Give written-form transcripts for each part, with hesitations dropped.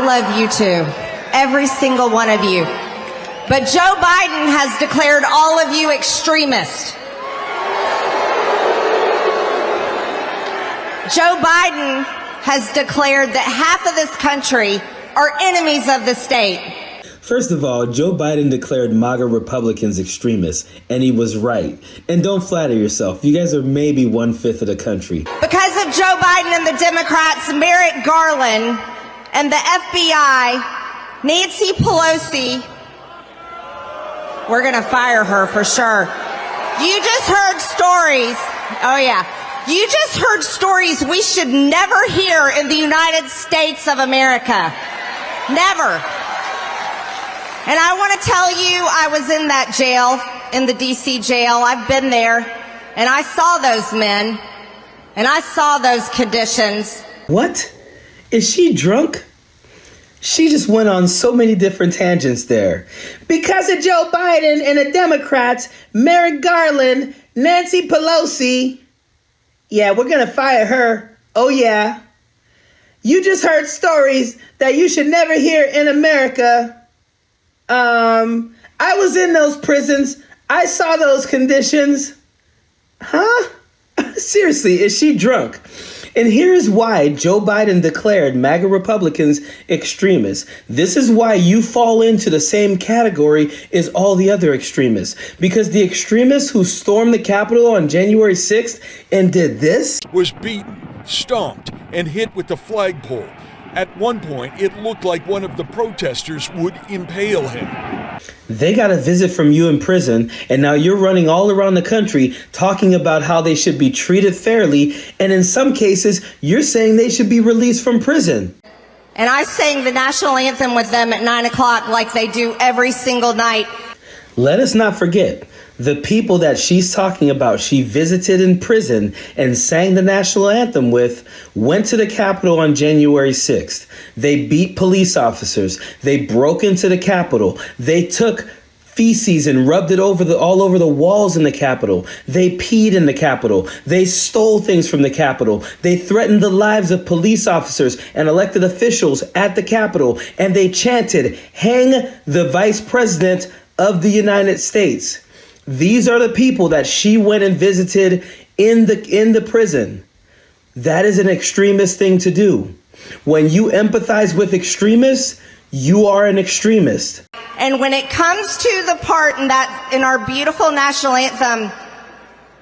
love you too. Every single one of you. But Joe Biden has declared all of you extremists. Joe Biden has declared that half of this country are enemies of the state. First of all, Joe Biden declared Maga Republicans extremists, and he was right. And don't flatter yourself. You guys are maybe 1/5 of the country. Because of Joe Biden and the Democrats, Merrick Garland and the FBI, Nancy Pelosi, we're going to fire her for sure. You just heard stories. Oh, yeah. You just heard stories we should never hear in the United States of America. Never. And I want to tell you, I was in that jail, in the D.C. jail. I've been there, and I saw those men, and I saw those conditions. What? Is she drunk? She just went on so many different tangents there. Because of Joe Biden and the Democrats, Merrick Garland, Nancy Pelosi. Yeah, we're going to fire her. Oh, yeah. You just heard stories that you should never hear in America. I was in those prisons. I saw those conditions. Huh? Seriously, is she drunk? And here's why Joe Biden declared MAGA Republicans extremists. This is why you fall into the same category as all the other extremists. Because the extremists who stormed the Capitol on January 6th and did this was beaten, stomped, and hit with the flagpole. At one point, it looked like one of the protesters would impale him. They got a visit from you in prison, and now you're running all around the country talking about how they should be treated fairly, and in some cases, you're saying they should be released from prison. And I sang the national anthem with them at 9 o'clock like they do every single night. Let us not forget, the people that she's talking about, she visited in prison and sang the national anthem with, went to the Capitol on January 6th. They beat police officers. They broke into the Capitol. They took feces and rubbed it all over the walls in the Capitol. They peed in the Capitol. They stole things from the Capitol. They threatened the lives of police officers and elected officials at the Capitol. And they chanted, "Hang the Vice President of the United States." These are the people that she went and visited in the prison. That is an extremist thing to do. When you empathize with extremists, you are an extremist. And when it comes to the part in our beautiful national anthem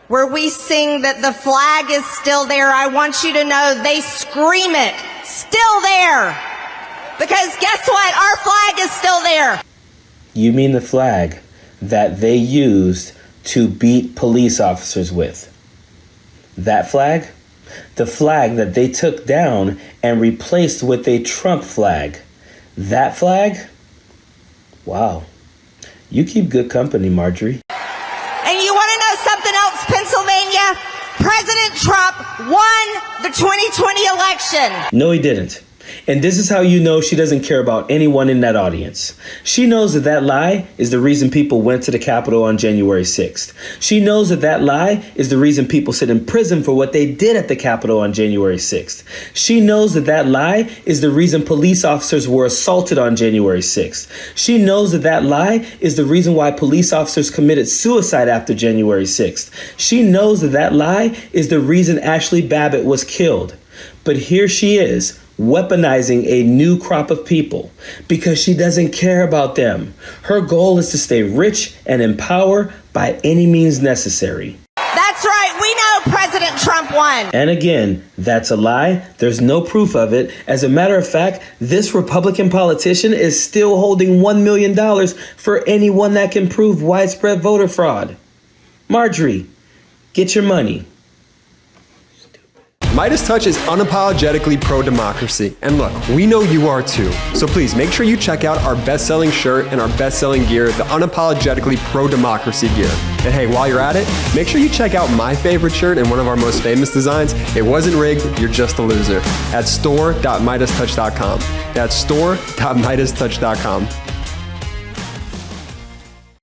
where we sing that the flag is still there, I want you to know they scream it, still there. Because guess what? Our flag is still there. You mean the flag that they used to beat police officers with? That flag? The flag that they took down and replaced with a Trump flag. That flag? Wow. You keep good company, Marjorie. And you want to know something else, Pennsylvania? President Trump won the 2020 election. No, he didn't. And this is how you know she doesn't care about anyone in that audience. She knows that that lie is the reason people went to the Capitol on January 6th. She knows that that lie is the reason people sit in prison for what they did at the Capitol on January 6th. She knows that that lie is the reason police officers were assaulted on January 6th. She knows that that lie is the reason why police officers committed suicide after January 6th. She knows that that lie is the reason Ashley Babbitt was killed. But here she is, weaponizing a new crop of people because she doesn't care about them. Her goal is to stay rich and in power by any means necessary. That's right. We know President Trump won. And again, that's a lie. There's no proof of it. As a matter of fact, this Republican politician is still holding $1 million for anyone that can prove widespread voter fraud. Marjorie, get your money. MeidasTouch is unapologetically pro-democracy. And look, we know you are too. So please make sure you check out our best-selling shirt and our best-selling gear, the unapologetically pro-democracy gear. And hey, while you're at it, make sure you check out my favorite shirt and one of our most famous designs. It wasn't rigged, you're just a loser. At store.meidastouch.com. That's store.meidastouch.com.